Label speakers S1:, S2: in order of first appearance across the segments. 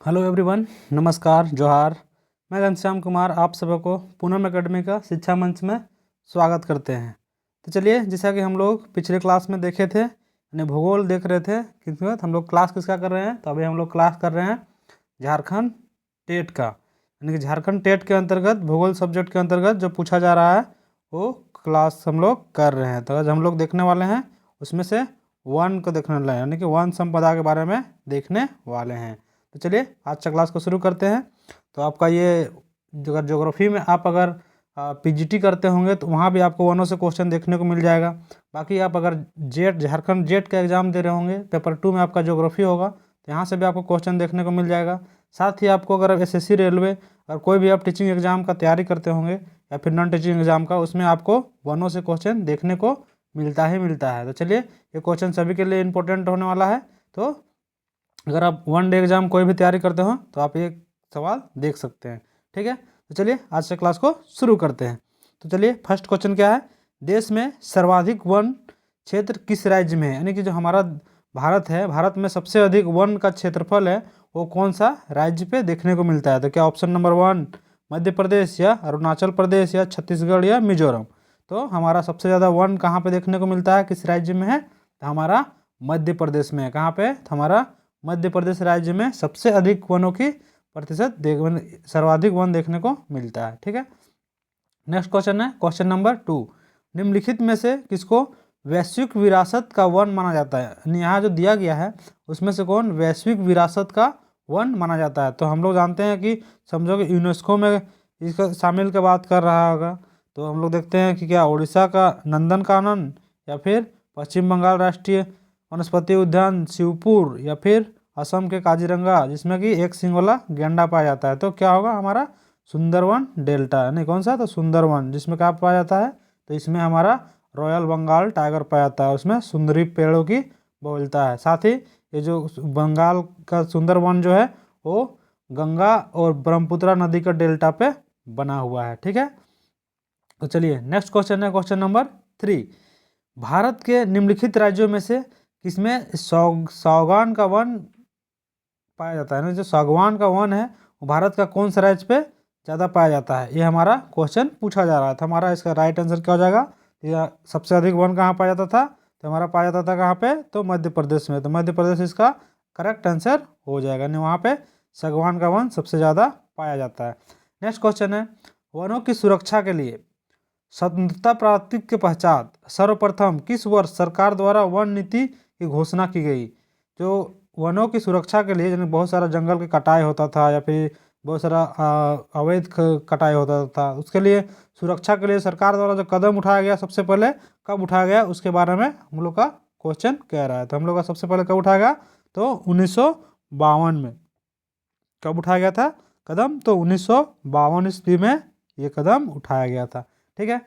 S1: Hello everyone, नमस्कार, जोहार। मैं घनश्याम कुमार आप सबको पूनम एकेडमी का शिक्षा मंच में स्वागत करते हैं। तो चलिए, जैसा कि हम लोग पिछले क्लास में देखे थे, यानी भूगोल देख रहे थे, किसमें हम लोग क्लास किसका कर रहे हैं, तो अभी हम लोग क्लास कर रहे हैं झारखंड टेट का। यानी कि झारखंड टेट के अंतर्गत भूगोल सब्जेक्ट के अंतर्गत जो पूछा जा रहा है वो क्लास हम लोग कर रहे हैं। तो आज हम लोग देखने वाले हैं उसमें से वन को देखने वाले हैं, यानी कि वन संपदा के बारे में देखने वाले हैं। तो चलिए आज का क्लास को शुरू करते हैं। तो आपका ये अगर ज्योग्राफी में आप अगर पीजीटी करते होंगे तो वहाँ भी आपको वनों से क्वेश्चन देखने को मिल जाएगा। बाकी आप अगर जेट झारखंड जेट का एग्ज़ाम दे रहे होंगे, पेपर 2 में आपका ज्योग्राफी होगा, तो यहाँ से भी आपको क्वेश्चन देखने को मिल जाएगा। साथ ही आपको अगर एसएससी रेलवे और कोई भी आप टीचिंग एग्ज़ाम का तैयारी करते होंगे या फिर नॉन टीचिंग एग्ज़ाम का, उसमें आपको वनों से क्वेश्चन देखने को मिलता ही मिलता है। तो चलिए, ये क्वेश्चन सभी के लिए इम्पोर्टेंट होने वाला है। तो अगर आप वन डे एग्जाम कोई भी तैयारी करते हो तो आप ये सवाल देख सकते हैं। ठीक है, तो चलिए आज से क्लास को शुरू करते हैं। तो चलिए, फर्स्ट क्वेश्चन क्या है, देश में सर्वाधिक वन क्षेत्र किस राज्य में है। यानी कि जो हमारा भारत है, भारत में सबसे अधिक वन का क्षेत्रफल है वो कौन सा राज्य पे देखने को मिलता है। तो क्या ऑप्शन नंबर 1 मध्य प्रदेश या अरुणाचल प्रदेश या छत्तीसगढ़ या मिजोरम। तो हमारा सबसे ज़्यादा वन कहाँ पे देखने को मिलता है, किस राज्य में है, तो हमारा मध्य प्रदेश में है। कहाँ पे, तो हमारा मध्य प्रदेश राज्य में सबसे अधिक वनों की प्रतिशत सर्वाधिक वन देखने को मिलता है। ठीक है, नेक्स्ट क्वेश्चन है क्वेश्चन नंबर 2, निम्नलिखित में से किसको वैश्विक विरासत का वन माना जाता है। यानी यहाँ जो दिया गया है उसमें से कौन वैश्विक विरासत का वन माना जाता है। तो हम लोग जानते हैं कि समझो कि यूनेस्को में इसका शामिल की बात कर रहा होगा, तो हम लोग देखते हैं कि क्या उड़ीसा का नंदन कानन या फिर पश्चिम बंगाल राष्ट्रीय वनस्पति उद्यान शिवपुर या फिर असम के काजीरंगा जिसमें कि एक सींग वाला गैंडा पाया जाता है। तो क्या होगा हमारा सुंदरवन डेल्टा, यानी कौन सा, तो सुंदरवन, जिसमें क्या पाया जाता है, तो इसमें हमारा रॉयल बंगाल टाइगर पाया जाता है, उसमें सुंदरी पेड़ों की बहुलता है। साथ ही ये जो बंगाल का सुंदरवन जो है वो गंगा और ब्रह्मपुत्र नदी का डेल्टा पे बना हुआ है। ठीक है, तो चलिए नेक्स्ट क्वेश्चन है क्वेश्चन नंबर 3, भारत के निम्नलिखित राज्यों में से किसमें सागवान का वन पाया जाता है। ना जो सागवान का वन है वो भारत का कौन सा राज्य पे ज़्यादा पाया जाता है, ये हमारा क्वेश्चन पूछा जा रहा था। हमारा इसका राइट आंसर क्या हो जाएगा, या सबसे अधिक वन कहाँ पाया जाता था, तो हमारा पाया जाता था कहाँ पे, तो मध्य प्रदेश में। तो मध्य प्रदेश इसका करेक्ट आंसर हो जाएगा, यानी वहाँ पे सागवान का वन सबसे ज़्यादा पाया जाता है। नेक्स्ट क्वेश्चन है, वनों की सुरक्षा के लिए स्वतंत्रता प्राप्ति के पश्चात सर्वप्रथम किस वर्ष सरकार द्वारा वन नीति की घोषणा की गई। जो वनों की सुरक्षा के लिए, यानी बहुत सारा जंगल की कटाई होता था या फिर बहुत सारा अवैध कटाई होता था, उसके लिए सुरक्षा के लिए सरकार द्वारा जो कदम उठाया गया सबसे पहले कब उठाया गया उसके बारे में हम लोग का क्वेश्चन कह रहा है। तो हम लोग का सबसे पहले कब उठाया गया, तो 1952 में। कब उठाया गया था कदम, तो 1952 ईस्वी में ये कदम उठाया गया था। ठीक है,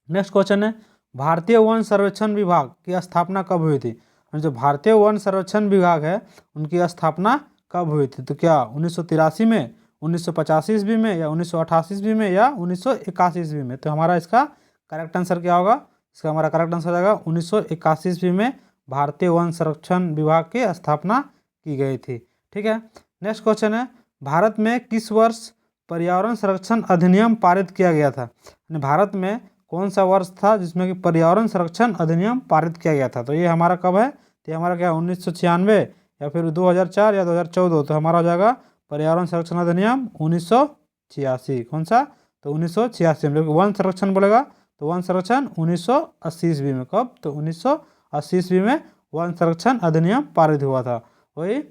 S1: नेक्स्ट क्वेश्चन है, भारतीय वन सर्वेक्षण विभाग की स्थापना कब हुई थी। जो भारतीय वन सर्वेक्षण विभाग है उनकी स्थापना कब हुई थी, तो क्या 1983 में, 1985 ईस्वी में या 1988 ईस्वी में या 1981 ईस्वी में। तो हमारा इसका करेक्ट आंसर क्या होगा, इसका हमारा करेक्ट आंसर जाएगा 1981 ईस्वी में भारतीय वन संरक्षण विभाग की स्थापना की गई थी। ठीक है, नेक्स्ट क्वेश्चन है, भारत में किस वर्ष पर्यावरण संरक्षण अधिनियम पारित किया गया था। भारत में कौन सा वर्ष था जिसमें कि पर्यावरण संरक्षण अधिनियम पारित किया गया था। तो ये हमारा कब है, तो ये हमारा क्या 1996 या फिर 2004 या 2014। तो हमारा हो जाएगा पर्यावरण संरक्षण अधिनियम 1986। कौन सा, तो 1986 में। वन संरक्षण बोलेगा तो वन संरक्षण 1980 ईस्वी में। कब, तो 1980 ईस्वी में वन संरक्षण अधिनियम पारित हुआ था। वही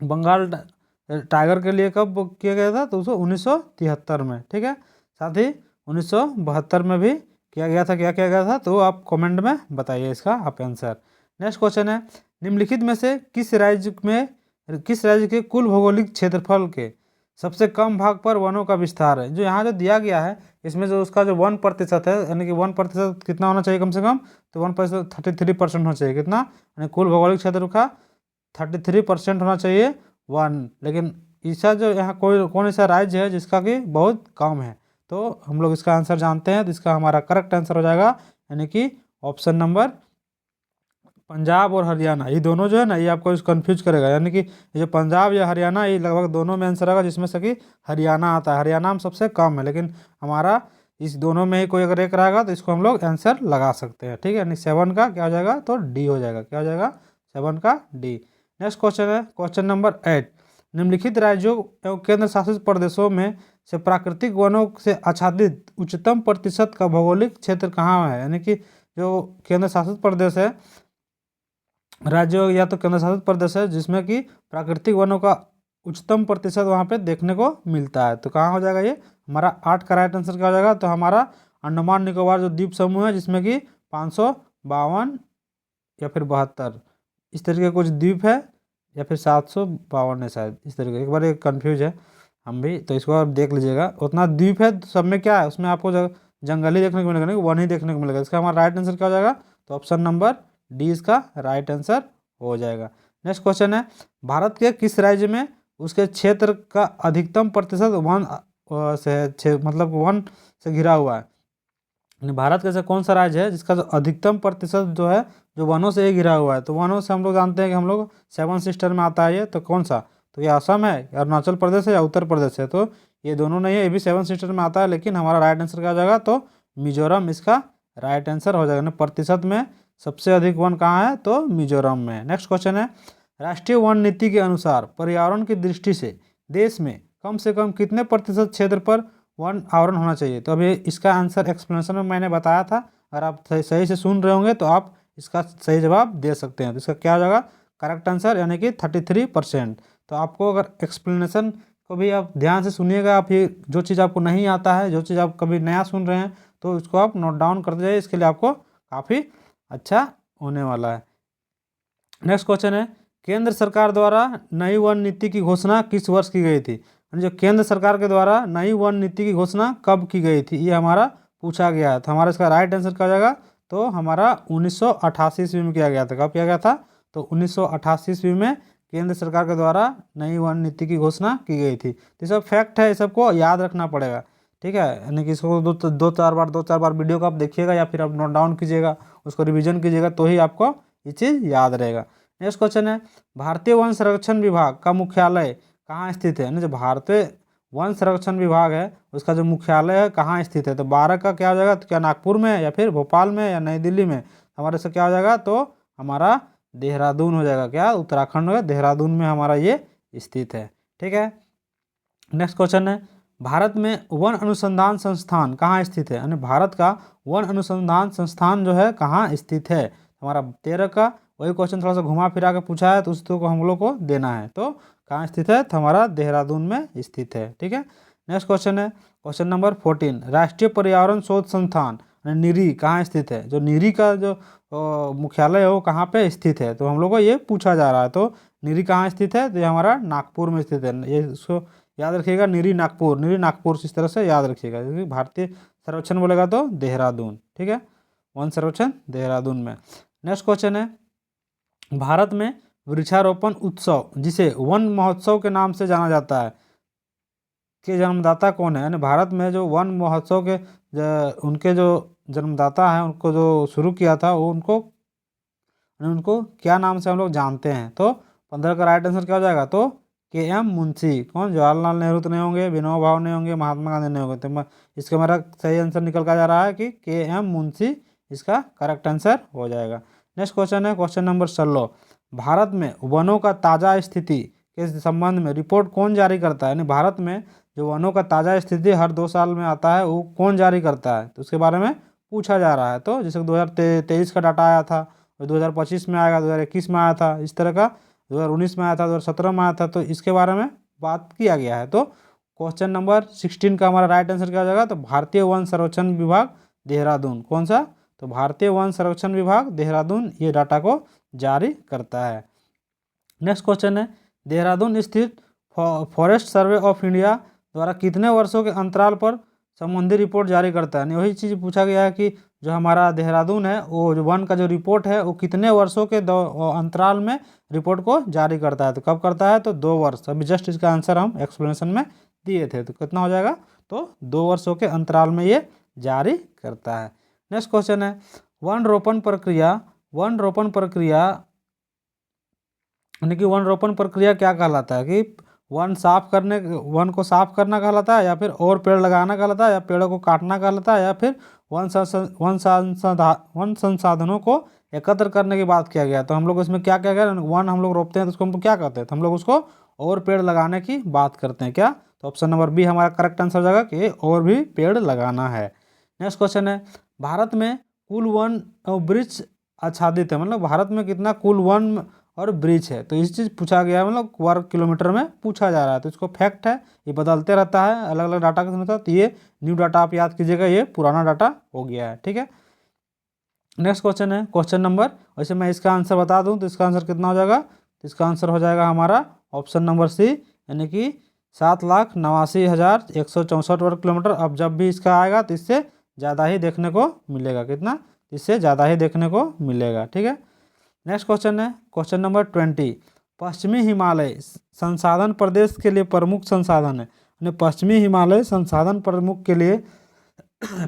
S1: बंगाल टाइगर के लिए कब किया गया था, तो 1973 में। ठीक है, साथ ही 1972 में भी किया गया था। क्या किया गया था, तो आप कमेंट में बताइए इसका आप आंसर। नेक्स्ट क्वेश्चन है, निम्नलिखित में से किस राज्य के कुल भौगोलिक क्षेत्रफल के सबसे कम भाग पर वनों का विस्तार है। जो यहाँ जो दिया गया है इसमें जो उसका जो 1% है, यानी कि 1% कितना होना चाहिए कम से कम, तो 1% 33% होना चाहिए। कितना, यानी कुल भौगोलिक क्षेत्र का 33% होना चाहिए वन। लेकिन ऐसा जो यहाँ कौन ऐसा राज्य है जिसका कि बहुत कम है, तो हम लोग इसका आंसर जानते हैं। तो इसका हमारा करेक्ट आंसर हो जाएगा, यानी कि ऑप्शन नंबर पंजाब और हरियाणा ये दोनों जो है ना, ये आपको कंफ्यूज करेगा, यानी कि ये जो पंजाब या हरियाणा ये लगभग दोनों में आंसर आएगा, जिसमें से कि हरियाणा आता है। हरियाणा में सबसे कम है, लेकिन हमारा इस दोनों में ही कोई अगर एक रहेगा तो इसको हम लोग आंसर लगा सकते हैं। ठीक है, यानी 7 का क्या हो जाएगा, तो डी हो जाएगा। क्या हो जाएगा, 7 का डी। नेक्स्ट क्वेश्चन है क्वेश्चन नंबर 8। निम्नलिखित राज्यों एवं केंद्र शासित प्रदेशों में से प्राकृतिक वनों से आच्छादित उच्चतम प्रतिशत का भौगोलिक क्षेत्र कहाँ है। यानी कि जो केंद्र शासित प्रदेश है, राज्य या तो केंद्र शासित प्रदेश है जिसमें कि प्राकृतिक वनों का उच्चतम प्रतिशत वहाँ पे देखने को मिलता है, तो कहाँ हो जाएगा ये हमारा 8 का राइट आंसर क्या हो जाएगा, तो हमारा अंडमान निकोबार जो द्वीप समूह है, जिसमें कि 552 या फिर 72 इस तरीके के कुछ द्वीप है, या फिर 752 है शायद, इस तरीके। एक बार ये कन्फ्यूज है हम भी, तो इसको आप देख लीजिएगा। उतना द्वीप है सब में क्या है, उसमें आपको जंगल ही देखने को मिलेगा, नहीं वन ही देखने को मिलेगा। इसका हमारा राइट आंसर क्या हो जाएगा, तो ऑप्शन नंबर डी इसका राइट आंसर हो जाएगा। नेक्स्ट क्वेश्चन है, भारत के किस राज्य में उसके क्षेत्र का अधिकतम प्रतिशत वन मतलब वन से घिरा हुआ है। भारत का ऐसा कौन सा राज्य है जिसका जो अधिकतम प्रतिशत जो है जो वनों से ही घिरा हुआ है। तो वनों से हम लोग जानते हैं कि हम लोग 7 सिस्टर में आता है ये, तो कौन सा, तो ये असम है, अरुणाचल प्रदेश है या उत्तर प्रदेश है, तो ये दोनों नहीं है, ये भी 7 सिस्टर में आता है, लेकिन हमारा राइट आंसर क्या हो जाएगा, तो मिजोरम इसका राइट आंसर हो जाएगा। प्रतिशत में सबसे अधिक वन कहाँ है, तो मिजोरम में। नेक्स्ट क्वेश्चन है, राष्ट्रीय वन नीति के अनुसार पर्यावरण की दृष्टि से देश में कम से कम कितने प्रतिशत क्षेत्र पर वन आवरण होना चाहिए। तो अभी इसका आंसर एक्सप्लेनेशन में मैंने बताया था, अगर आप सही से सुन रहे होंगे तो आप इसका सही जवाब दे सकते हैं। तो इसका क्या हो जाएगा करेक्ट आंसर, यानी कि 33%। तो आपको अगर एक्सप्लेनेशन को भी आप ध्यान से सुनिएगा, आप ये जो चीज़ आपको नहीं आता है, जो चीज़ आप कभी नया सुन रहे हैं, तो इसको आप नोट डाउन करते जाइए, इसके लिए आपको काफ़ी अच्छा होने वाला है। नेक्स्ट क्वेश्चन है, केंद्र सरकार द्वारा नई वन नीति की घोषणा किस वर्ष की गई थी। जो केंद्र सरकार के द्वारा नई वन नीति की घोषणा कब की गई थी, ये हमारा पूछा गया है। तो हमारा इसका राइट आंसर क्या हो जाएगा, तो हमारा 1988 ईस्वी में किया गया था। कब किया गया था, तो 1988 ईस्वी में केंद्र सरकार के द्वारा नई वन नीति की घोषणा की गई थी। तो ये सब फैक्ट है, ये सबको याद रखना पड़ेगा। ठीक है, यानी कि इसको दो चार बार वीडियो को आप देखिएगा, या फिर आप नोट डाउन कीजिएगा, उसको रिविजन कीजिएगा, तो ही आपको ये चीज़ याद रहेगा। नेक्स्ट क्वेश्चन है, भारतीय वन संरक्षण विभाग का मुख्यालय कहाँ स्थित है। यानी जो भारतीय वन संरक्षण विभाग है उसका जो मुख्यालय है कहाँ स्थित है। तो 12 का क्या हो जाएगा, तो क्या नागपुर में, या फिर भोपाल में, या नई दिल्ली में। हमारे से क्या हो जाएगा, तो हमारा देहरादून हो जाएगा। क्या, उत्तराखंड में देहरादून में हमारा ये स्थित है। ठीक है, नेक्स्ट क्वेश्चन है, भारत में वन अनुसंधान संस्थान कहाँ स्थित है। यानी भारत का वन अनुसंधान संस्थान जो है कहाँ स्थित है। हमारा 13 का वही क्वेश्चन थोड़ा सा घुमा फिरा के पूछा है, तो उसको हम लोग को देना है। तो कहाँ स्थित है, तो हमारा देहरादून में स्थित है। ठीक है, नेक्स्ट क्वेश्चन है क्वेश्चन नंबर 14, राष्ट्रीय पर्यावरण शोध संस्थान निरी कहाँ स्थित है। जो निरी का जो मुख्यालय है वो कहाँ पे स्थित है, तो हम लोग को ये पूछा जा रहा है। तो निरी कहाँ स्थित है, तो ये हमारा नागपुर में स्थित है। ये इसको याद रखिएगा, निरी नागपुर इस तरह से याद रखिएगा, क्योंकि भारतीय सर्वेक्षण बोलेगा तो देहरादून। ठीक है, वन सर्वेक्षण देहरादून में। नेक्स्ट क्वेश्चन है, भारत में वृक्षारोपण उत्सव जिसे वन महोत्सव के नाम से जाना जाता है के जन्मदाता कौन है। यानी भारत में जो वन महोत्सव के उनके जो जन्मदाता हैं, उनको जो शुरू किया था, वो उनको क्या नाम से हम लोग जानते हैं। तो 15 का राइट आंसर क्या हो जाएगा, तो KM मुंशी। कौन, जवाहरलाल नेहरू तो नहीं होंगे, विनोबा भावे नहीं होंगे, महात्मा गांधी नहीं होंगे। तो इसका मेरा सही आंसर निकल कर जा रहा है कि KM मुंशी इसका करेक्ट आंसर हो जाएगा। नेक्स्ट क्वेश्चन है क्वेश्चन नंबर 16, भारत में वनों का ताज़ा स्थिति के संबंध में रिपोर्ट कौन जारी करता है। यानी भारत में जो वनों का ताज़ा स्थिति हर 2 साल में आता है, वो कौन जारी करता है, तो उसके बारे में पूछा जा रहा है। तो जैसे 2023 का डाटा आया था, 2025 में आएगा, 2021 में आया था, इस तरह का 2019 में आया था, 2017 में आया था, तो इसके बारे में बात किया गया है। तो क्वेश्चन नंबर 16 का हमारा राइट आंसर क्या हो जाएगा, तो भारतीय वन संरक्षण विभाग देहरादून। कौन सा, तो भारतीय वन संरक्षण विभाग देहरादून ये डाटा को जारी करता है। नेक्स्ट क्वेश्चन है, देहरादून स्थित फॉरेस्ट सर्वे ऑफ इंडिया द्वारा कितने वर्षों के अंतराल पर संबंधी रिपोर्ट जारी करता है। वही चीज़ पूछा गया है कि जो हमारा देहरादून है, वो जो वन का जो रिपोर्ट है, वो कितने वर्षों के अंतराल में रिपोर्ट को जारी करता है। तो कब करता है, तो 2 वर्ष। अभी जस्ट इसका आंसर हम एक्सप्लेनेशन में दिए थे। तो कितना हो जाएगा, तो 2 वर्षों के अंतराल में ये जारी करता है। नेक्स्ट क्वेश्चन है, वन रोपण प्रक्रिया वन रोपण प्रक्रिया यानी कि वन रोपण प्रक्रिया क्या कहलाता है कि वन को साफ करना कहलाता है, या फिर और पेड़ लगाना कहलाता है, या पेड़ों को काटना कहलाता है, या फिर वन संसाधनों को एकत्र करने की बात किया गया। तो हम लोग इसमें क्या क्या गया, वन हम लोग रोपते हैं तो उसको हम क्या कहते हैं, तो हम लोग उसको और पेड़ लगाने की बात करते हैं क्या। तो ऑप्शन नंबर बी हमारा करेक्ट आंसर हो जाएगा कि और भी पेड़ लगाना है। नेक्स्ट क्वेश्चन है, भारत में कुल वन और वृक्ष आच्छादित है, मतलब भारत में कितना कुल वन और ब्रिज है। तो इस चीज़ पूछा गया है, मतलब वर्ग किलोमीटर में पूछा जा रहा है। तो इसको फैक्ट है, ये बदलते रहता है अलग अलग डाटा के साथ। तो ये न्यू डाटा आप याद कीजिएगा, ये पुराना डाटा हो गया है, ठीक है। नेक्स्ट क्वेश्चन है क्वेश्चन नंबर, वैसे मैं इसका आंसर बता दूं तो इसका आंसर कितना हो जाएगा, तो इसका आंसर हो जाएगा हमारा ऑप्शन नंबर सी, यानी कि 7,89,164 वर्ग किलोमीटर। अब जब भी इसका आएगा तो इससे ज़्यादा ही देखने को मिलेगा, कितना, इससे ज़्यादा ही देखने को मिलेगा, ठीक है। नेक्स्ट क्वेश्चन है क्वेश्चन नंबर 20, पश्चिमी हिमालय संसाधन प्रदेश के लिए प्रमुख संसाधन है, यानी पश्चिमी हिमालय संसाधन प्रमुख के लिए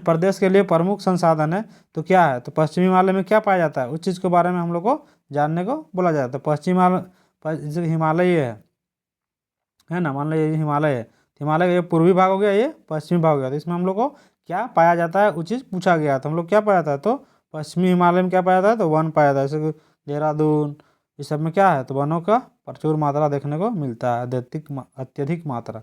S1: प्रदेश के लिए प्रमुख संसाधन है। तो क्या है, तो पश्चिमी हिमालय में क्या पाया जाता है, उस चीज़ के बारे में हम लोग को जानने को बोला जाता है। तो पश्चिम हिमालय है ना, मान लो ये हिमालय है, हिमालय का ये पूर्वी भाग हो गया, ये पश्चिमी भाग हो गया। तो इसमें हम लोग को क्या पाया जाता है, वो चीज़ पूछा गया। तो हम लोग क्या पाया जाता है, तो पश्चिमी हिमालय में क्या पाया जाता है, तो वन पाया जाता है। जैसे देहरादून, इस सब में क्या है, तो वनों का प्रचुर मात्रा देखने को मिलता है, अत्यधिक मात्रा।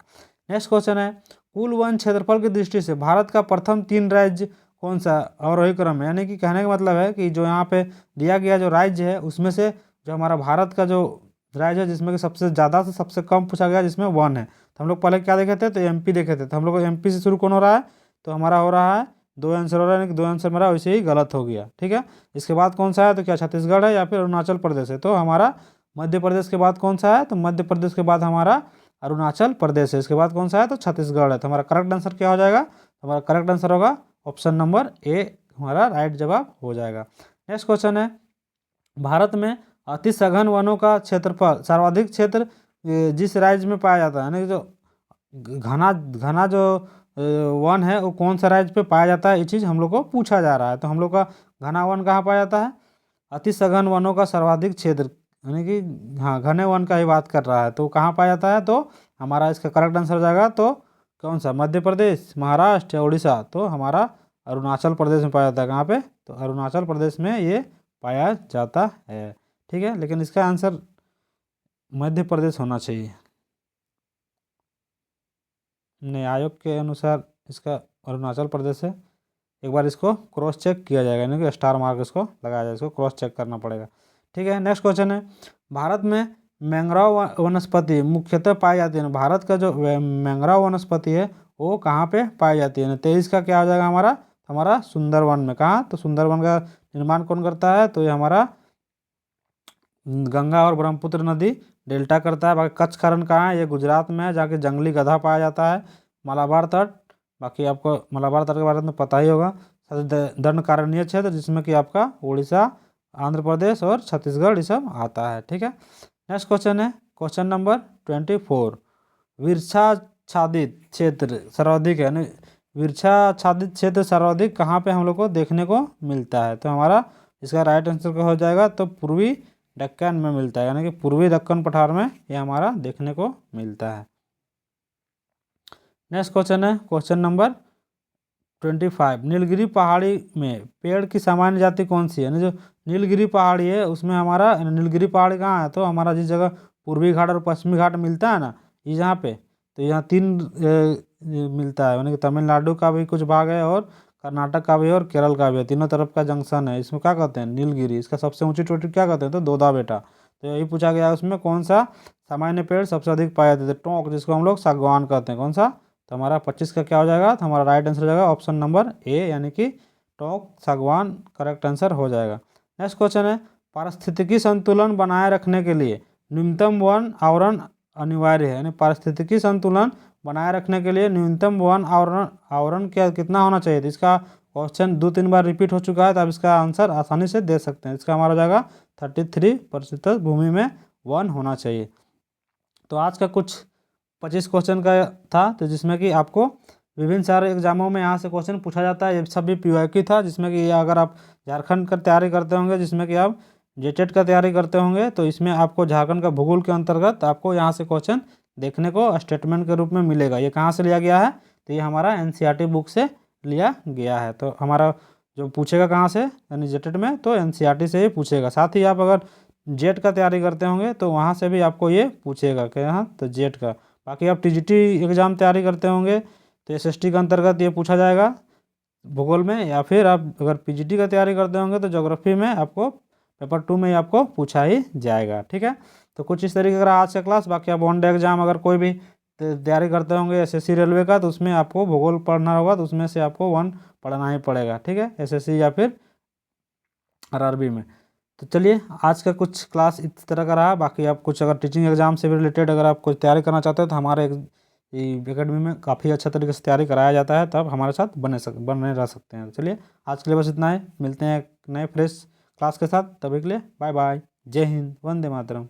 S1: नेक्स्ट क्वेश्चन है, कुल वन क्षेत्रफल की दृष्टि से भारत का प्रथम 3 राज्य कौन सा आरोही क्रम है। यानी कि कहने का मतलब है कि जो यहाँ पे दिया गया जो राज्य है उसमें से जो हमारा भारत का जो राज्य है जिसमें कि सबसे ज़्यादा से सबसे कम पूछा गया, जिसमें वन है। तो हम लोग पहले क्या देखे थे, तो एमपी देखे थे। तो हम लोग एमपी से शुरू कौन हो रहा है, तो हमारा हो रहा है 2 आंसर हो रहा है, यानी कि 2 आंसर मेरा वैसे ही गलत हो गया, ठीक है। इसके बाद कौन सा है, तो क्या छत्तीसगढ़ है या फिर अरुणाचल प्रदेश है। तो हमारा मध्य प्रदेश के बाद कौन सा है, तो मध्य प्रदेश के बाद हमारा अरुणाचल प्रदेश है। इसके बाद कौन सा है, तो छत्तीसगढ़ है। तो हमारा करेक्ट आंसर क्या हो जाएगा, हमारा करेक्ट आंसर होगा ऑप्शन नंबर ए, हमारा राइट जवाब हो जाएगा। नेक्स्ट क्वेश्चन है, भारत में अति सघन वनों का क्षेत्रफल सर्वाधिक क्षेत्र जिस राज्य में पाया जाता है, यानी जो घना घना जो वन है वो कौन सा राज्य पे पाया जाता है, ये चीज़ हम लोग को पूछा जा रहा है। तो हम लोग का घना वन कहाँ पाया जाता है, अति सघन वनों का सर्वाधिक क्षेत्र, यानी कि हाँ घने वन का ही बात कर रहा है। तो कहाँ पाया जाता है, तो हमारा इसका करेक्ट आंसर हो जाएगा, तो कौन सा, मध्य प्रदेश, महाराष्ट्र या उड़ीसा। तो हमारा अरुणाचल प्रदेश में पाया जाता है। कहाँ पे, तो अरुणाचल प्रदेश में ये पाया जाता है, ठीक है। लेकिन इसका आंसर मध्य प्रदेश होना चाहिए, नहीं, आयोग के अनुसार इसका अरुणाचल प्रदेश है। एक बार इसको क्रॉस चेक किया जाएगा, यानी कि स्टार मार्क इसको लगाया जाएगा, इसको क्रॉस चेक करना पड़ेगा, ठीक है। नेक्स्ट क्वेश्चन है, भारत में मैंग्रोव वनस्पति मुख्यतः पाई जाती है। भारत का जो मैंग्रोव वनस्पति है वो कहाँ पे पाई जाती है, 23 का क्या हो जाएगा हमारा सुंदरवन में। कहाँ, तो सुंदरवन का निर्माण कौन करता है, तो ये हमारा गंगा और ब्रह्मपुत्र नदी डेल्टा करता है। बाकी कच्छ का रण कहाँ है, ये गुजरात में है, जाके जंगली गधा पाया जाता है। मालाबार तट, बाकी आपको मालाबार तट के बारे में पता ही होगा। दंडकारण्य क्षेत्र जिसमें कि आपका उड़ीसा, आंध्र प्रदेश और छत्तीसगढ़ ये सब आता है, ठीक है। नेक्स्ट क्वेश्चन है क्वेश्चन नंबर 24, वृक्षाच्छादित क्षेत्र सर्वाधिक है, यानी वृक्षाच्छादित क्षेत्र सर्वाधिक कहाँ पे हम लोग को देखने को मिलता है। तो हमारा इसका राइट आंसर क्या हो जाएगा, तो पूर्वी दक्कन में मिलता है, यानी कि पूर्वी दक्कन पठार में ये हमारा देखने को मिलता है। नेक्स्ट क्वेश्चन है क्वेश्चन नंबर 25, नीलगिरी पहाड़ी में पेड़ की सामान्य जाति कौन सी है। यानी जो नीलगिरी पहाड़ी है उसमें हमारा नीलगिरी पहाड़ी कहाँ है, तो हमारा जिस जगह पूर्वी घाट और पश्चिमी घाट मिलता है ना, ये जहाँ पे, तो यहाँ 3 मिलता है, यानी कि तमिलनाडु का भी कुछ भाग है और कर्नाटक का भी और केरल का भी है, तीनों तरफ का जंक्शन है। इसमें क्या कहते हैं, नीलगिरी। इसका सबसे ऊंची चोटी क्या कहते हैं, तो दोदा बेटा। तो यही पूछा गया है, उसमें कौन सा सामान्य पेड़ सबसे अधिक पाए जाते थे, टोंक, जिसको हम लोग सागवान कहते हैं, कौन सा। तो हमारा 25 का क्या हो जाएगा, तो हमारा राइट आंसर हो जाएगा ऑप्शन नंबर ए, यानी कि टोंक सागवान करेक्ट आंसर हो जाएगा। नेक्स्ट क्वेश्चन है, पारिस्थितिकी संतुलन बनाए रखने के लिए न्यूनतम वन आवरण अनिवार्य है। यानी पारिस्थितिकी संतुलन बनाए रखने के लिए न्यूनतम वन आवरण क्या कितना होना चाहिए। तो इसका क्वेश्चन 2-3 बार रिपीट हो चुका है, तो आप इसका आंसर आसानी से दे सकते हैं। इसका हमारा हो जाएगा 33% भूमि में वन होना चाहिए। तो आज का कुछ 25 क्वेश्चन का था, तो जिसमें कि आपको विभिन्न सारे एग्जामों में यहाँ से क्वेश्चन पूछा जाता है। ये सभी पीवाईक्यू था, जिसमें कि अगर आप झारखंड का तैयारी करते होंगे, जिसमें कि आप जेटेट का तैयारी करते होंगे, तो इसमें आपको झारखंड का भूगोल के अंतर्गत आपको यहाँ से क्वेश्चन देखने को स्टेटमेंट के रूप में मिलेगा। ये कहाँ से लिया गया है? तो ये हमारा एनसीईआरटी बुक से लिया गया है। तो हमारा जो पूछेगा कहाँ से, यानी जेटेट में, तो एनसीईआरटी से ही पूछेगा। साथ ही आप अगर जेट का तैयारी करते होंगे तो वहाँ से भी आपको ये पूछेगा कि हाँ, तो जेट का। बाकी आप टीजीटी एग्ज़ाम तैयारी करते होंगे तो एसएसटी के अंतर्गत ये पूछा जाएगा भूगोल में, या फिर आप अगर पीजीटी का तैयारी करते होंगे तो ज्योग्राफी में आपको पेपर 2 में ही आपको पूछा ही जाएगा। ठीक है, तो कुछ इस तरीके का आज का क्लास। बाकी आप वन डे एग्जाम अगर कोई भी तैयारी करते होंगे एसएससी रेलवे का, तो उसमें आपको भूगोल पढ़ना होगा, तो उसमें से आपको 1 पढ़ना ही पड़ेगा। ठीक है, एसएससी या फिर आरआरबी में। तो चलिए, आज का कुछ क्लास इस तरह का रहा। बाकी आप कुछ अगर टीचिंग एग्जाम से भी रिलेटेड अगर आप कुछ तैयारी करना चाहते हो तो हमारे एकेडमी में काफ़ी अच्छा तरीके से तैयारी कराया जाता है, तब हमारे साथ बने रह सकते हैं। चलिए, आज के लिए बस इतना है। मिलते हैं एक नए फ्रेश क्लास के साथ, तभी के लिए बाय बाय। जय हिंद, वंदे मातरम।